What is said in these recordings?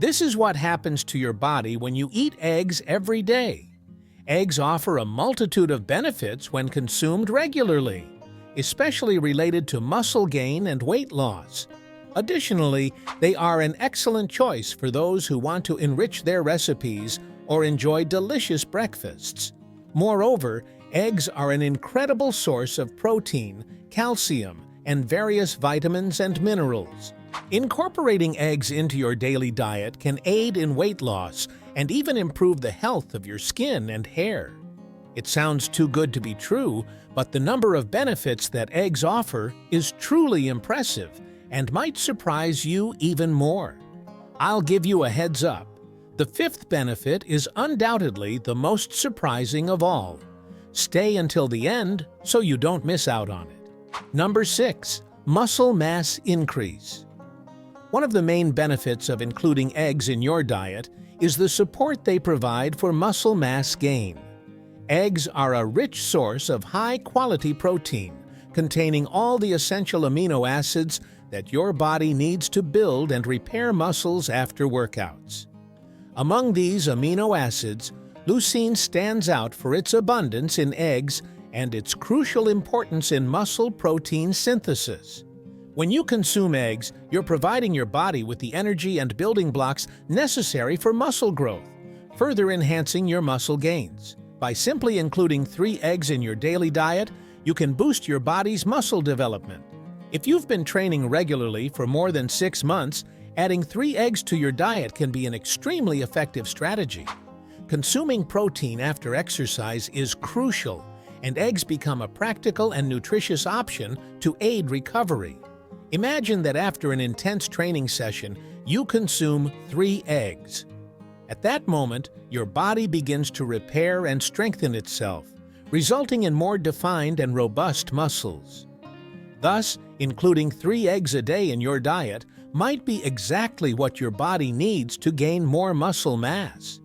This is what happens to your body when you eat eggs every day. Eggs offer a multitude of benefits when consumed regularly, especially related to muscle gain and weight loss. Additionally, they are an excellent choice for those who want to enrich their recipes or enjoy delicious breakfasts. Moreover, eggs are an incredible source of protein, calcium, and various vitamins and minerals. Incorporating eggs into your daily diet can aid in weight loss and even improve the health of your skin and hair. It sounds too good to be true, but the number of benefits that eggs offer is truly impressive and might surprise you even more. I'll give you a heads up. The fifth benefit is undoubtedly the most surprising of all. Stay until the end so you don't miss out on it. Number 6. Muscle mass increase. One of the main benefits of including eggs in your diet is the support they provide for muscle mass gain. Eggs are a rich source of high-quality protein, containing all the essential amino acids that your body needs to build and repair muscles after workouts. Among these amino acids, leucine stands out for its abundance in eggs and its crucial importance in muscle protein synthesis. When you consume eggs, you're providing your body with the energy and building blocks necessary for muscle growth, further enhancing your muscle gains. By simply including 3 eggs in your daily diet, you can boost your body's muscle development. If you've been training regularly for more than 6 months, adding 3 eggs to your diet can be an extremely effective strategy. Consuming protein after exercise is crucial, and eggs become a practical and nutritious option to aid recovery. Imagine that after an intense training session, you consume 3 eggs. At that moment, your body begins to repair and strengthen itself, resulting in more defined and robust muscles. Thus, including 3 eggs a day in your diet might be exactly what your body needs to gain more muscle mass.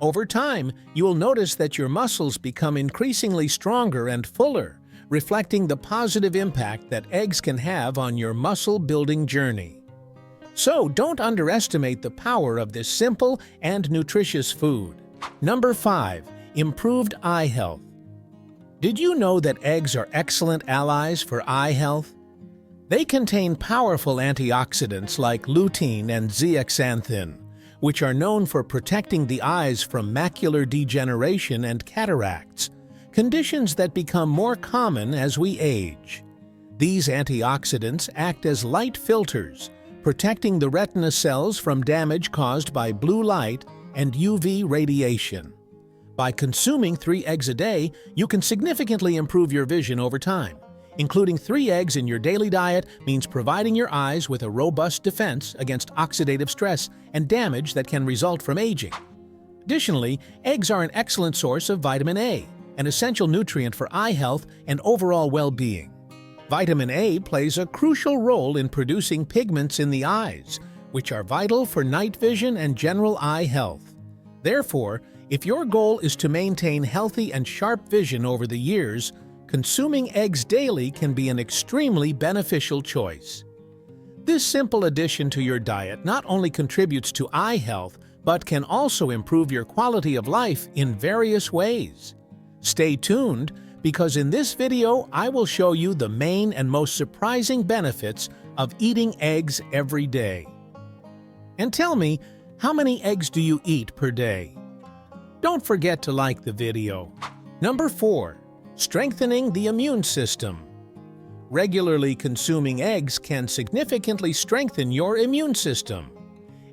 Over time, you will notice that your muscles become increasingly stronger and fuller, reflecting the positive impact that eggs can have on your muscle-building journey. So don't underestimate the power of this simple and nutritious food. Number 5. Improved eye health. Did you know that eggs are excellent allies for eye health? They contain powerful antioxidants like lutein and zeaxanthin, which are known for protecting the eyes from macular degeneration and cataracts, conditions that become more common as we age. These antioxidants act as light filters, protecting the retina cells from damage caused by blue light and UV radiation. By consuming 3 eggs a day, you can significantly improve your vision over time. Including 3 eggs in your daily diet means providing your eyes with a robust defense against oxidative stress and damage that can result from aging. Additionally, eggs are an excellent source of vitamin A, an essential nutrient for eye health and overall well-being. Vitamin A plays a crucial role in producing pigments in the eyes, which are vital for night vision and general eye health. Therefore, if your goal is to maintain healthy and sharp vision over the years, consuming eggs daily can be an extremely beneficial choice. This simple addition to your diet not only contributes to eye health, but can also improve your quality of life in various ways. Stay tuned, because in this video I will show you the main and most surprising benefits of eating eggs every day. And tell me, how many eggs do you eat per day? Don't forget to like the video. Number 4. Strengthening the immune system. Regularly consuming eggs can significantly strengthen your immune system.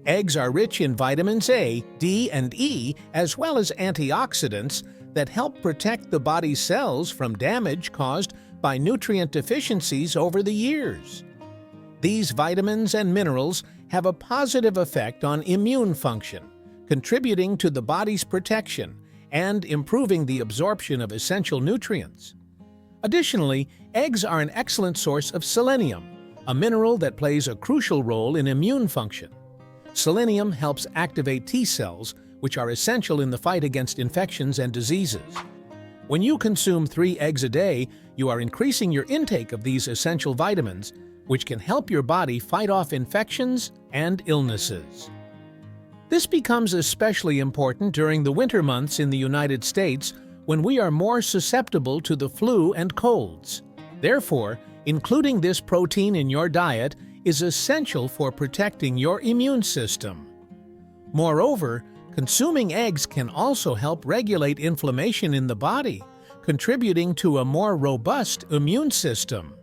Eggs are rich in vitamins A, D, and E, as well as antioxidants that help protect the body's cells from damage caused by nutrient deficiencies over the years. These vitamins and minerals have a positive effect on immune function, contributing to the body's protection and improving the absorption of essential nutrients. Additionally, eggs are an excellent source of selenium, a mineral that plays a crucial role in immune function. Selenium helps activate T cells, which are essential in the fight against infections and diseases. When you consume 3 eggs a day, you are increasing your intake of these essential vitamins, which can help your body fight off infections and illnesses. This becomes especially important during the winter months in the United States when we are more susceptible to the flu and colds. Therefore, including this protein in your diet is essential for protecting your immune system. Moreover, consuming eggs can also help regulate inflammation in the body, contributing to a more robust immune system.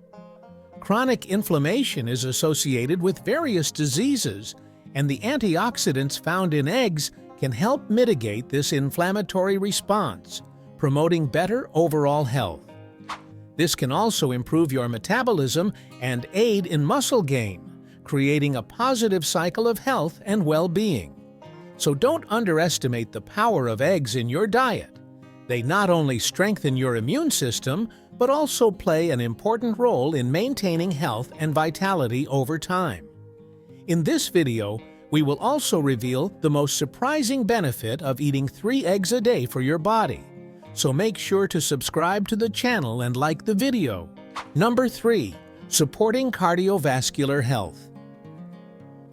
Chronic inflammation is associated with various diseases, and the antioxidants found in eggs can help mitigate this inflammatory response, promoting better overall health. This can also improve your metabolism and aid in muscle gain, creating a positive cycle of health and well-being. So don't underestimate the power of eggs in your diet. They not only strengthen your immune system, but also play an important role in maintaining health and vitality over time. In this video, we will also reveal the most surprising benefit of eating 3 eggs a day for your body. So make sure to subscribe to the channel and like the video. Number 3. Supporting cardiovascular health.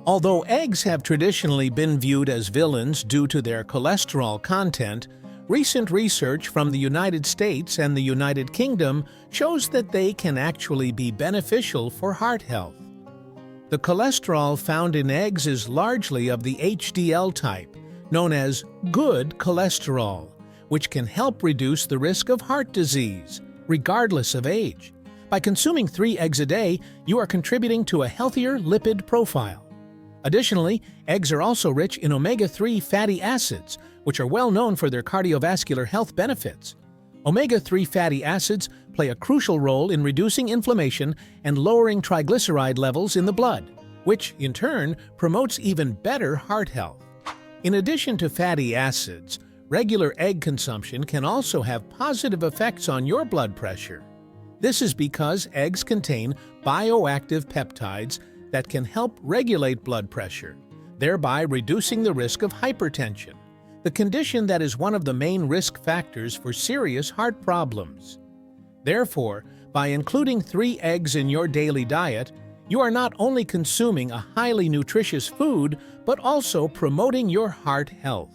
Although eggs have traditionally been viewed as villains due to their cholesterol content, recent research from the United States and the United Kingdom shows that they can actually be beneficial for heart health. The cholesterol found in eggs is largely of the HDL type, known as good cholesterol, which can help reduce the risk of heart disease, regardless of age. By consuming 3 eggs a day, you are contributing to a healthier lipid profile. Additionally, eggs are also rich in omega-3 fatty acids, which are well known for their cardiovascular health benefits. Omega-3 fatty acids play a crucial role in reducing inflammation and lowering triglyceride levels in the blood, which, in turn, promotes even better heart health. In addition to fatty acids, regular egg consumption can also have positive effects on your blood pressure. This is because eggs contain bioactive peptides that can help regulate blood pressure, thereby reducing the risk of hypertension, the condition that is one of the main risk factors for serious heart problems. Therefore, by including 3 eggs in your daily diet, you are not only consuming a highly nutritious food, but also promoting your heart health.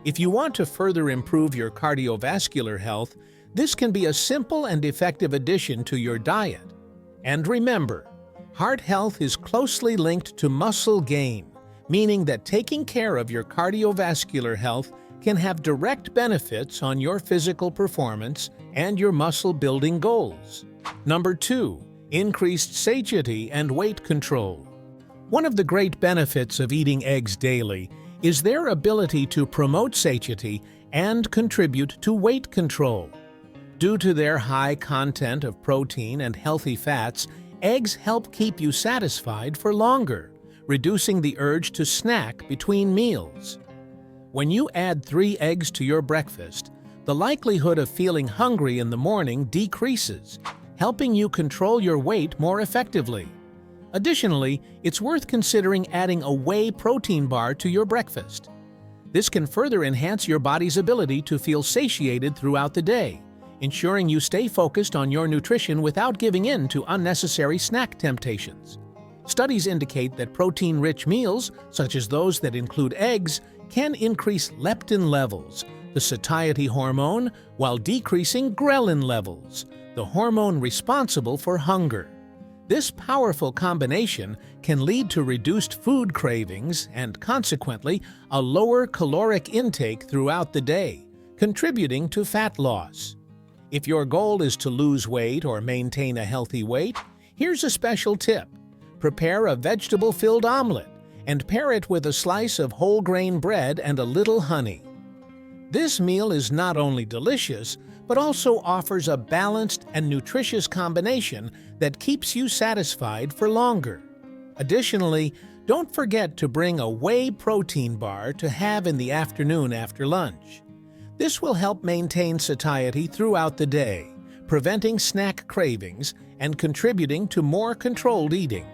If you want to further improve your cardiovascular health, this can be a simple and effective addition to your diet. And remember, heart health is closely linked to muscle gain, meaning that taking care of your cardiovascular health can have direct benefits on your physical performance and your muscle-building goals. Number 2. Increased satiety and weight control. One of the great benefits of eating eggs daily is their ability to promote satiety and contribute to weight control. Due to their high content of protein and healthy fats, eggs help keep you satisfied for longer, reducing the urge to snack between meals. When you add 3 eggs to your breakfast, the likelihood of feeling hungry in the morning decreases, helping you control your weight more effectively. Additionally, it's worth considering adding a whey protein bar to your breakfast. This can further enhance your body's ability to feel satiated throughout the day, ensuring you stay focused on your nutrition without giving in to unnecessary snack temptations. Studies indicate that protein-rich meals, such as those that include eggs, can increase leptin levels, the satiety hormone, while decreasing ghrelin levels, the hormone responsible for hunger. This powerful combination can lead to reduced food cravings and, consequently, a lower caloric intake throughout the day, contributing to fat loss. If your goal is to lose weight or maintain a healthy weight, here's a special tip. Prepare a vegetable-filled omelet and pair it with a slice of whole grain bread and a little honey. This meal is not only delicious, but also offers a balanced and nutritious combination that keeps you satisfied for longer. Additionally, don't forget to bring a whey protein bar to have in the afternoon after lunch. This will help maintain satiety throughout the day, preventing snack cravings and contributing to more controlled eating.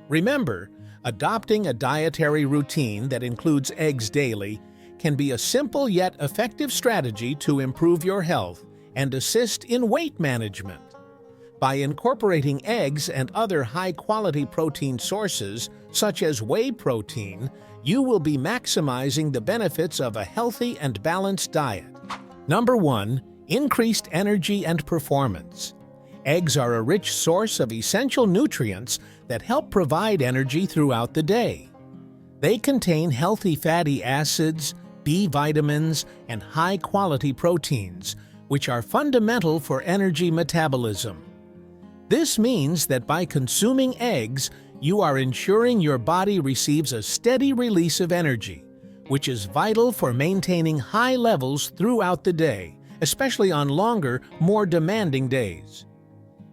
Remember, adopting a dietary routine that includes eggs daily can be a simple yet effective strategy to improve your health and assist in weight management. By incorporating eggs and other high-quality protein sources, such as whey protein, you will be maximizing the benefits of a healthy and balanced diet. Number 1. Increased energy and performance. Eggs are a rich source of essential nutrients that help provide energy throughout the day. They contain healthy fatty acids, B vitamins, and high-quality proteins, which are fundamental for energy metabolism. This means that by consuming eggs, you are ensuring your body receives a steady release of energy, which is vital for maintaining high levels throughout the day, especially on longer, more demanding days.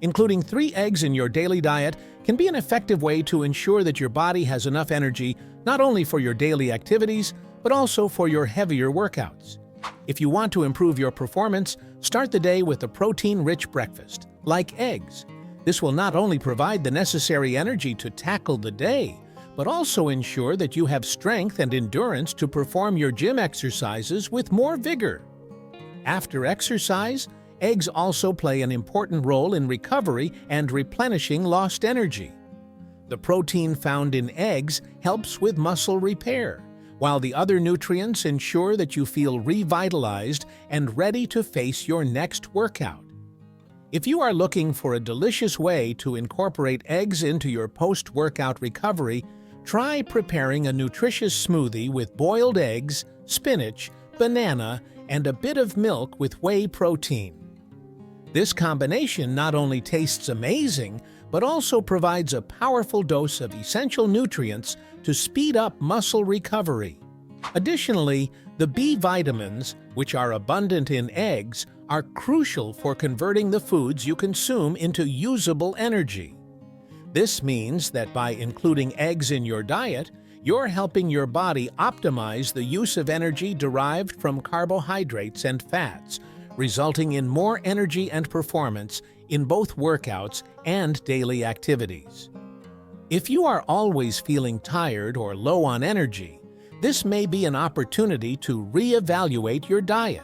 Including 3 eggs in your daily diet can be an effective way to ensure that your body has enough energy not only for your daily activities, but also for your heavier workouts. If you want to improve your performance, start the day with a protein-rich breakfast, like eggs. This will not only provide the necessary energy to tackle the day, but also ensure that you have strength and endurance to perform your gym exercises with more vigor. After exercise, eggs also play an important role in recovery and replenishing lost energy. The protein found in eggs helps with muscle repair, while the other nutrients ensure that you feel revitalized and ready to face your next workout. If you are looking for a delicious way to incorporate eggs into your post-workout recovery, try preparing a nutritious smoothie with boiled eggs, spinach, banana, and a bit of milk with whey protein. This combination not only tastes amazing, but also provides a powerful dose of essential nutrients to speed up muscle recovery. Additionally, the B vitamins, which are abundant in eggs, are crucial for converting the foods you consume into usable energy. This means that by including eggs in your diet, you're helping your body optimize the use of energy derived from carbohydrates and fats, resulting in more energy and performance in both workouts and daily activities. If you are always feeling tired or low on energy, this may be an opportunity to reevaluate your diet.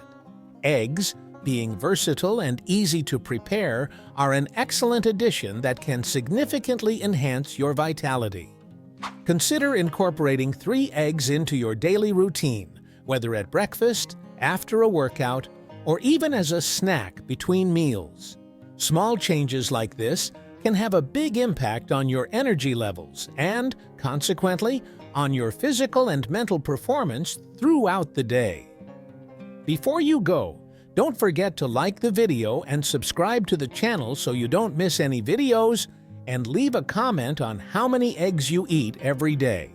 Eggs, being versatile and easy to prepare, are an excellent addition that can significantly enhance your vitality. Consider incorporating 3 eggs into your daily routine, whether at breakfast, after a workout, or even as a snack between meals. Small changes like this can have a big impact on your energy levels and, consequently, on your physical and mental performance throughout the day. Before you go, don't forget to like the video and subscribe to the channel so you don't miss any videos, and leave a comment on how many eggs you eat every day.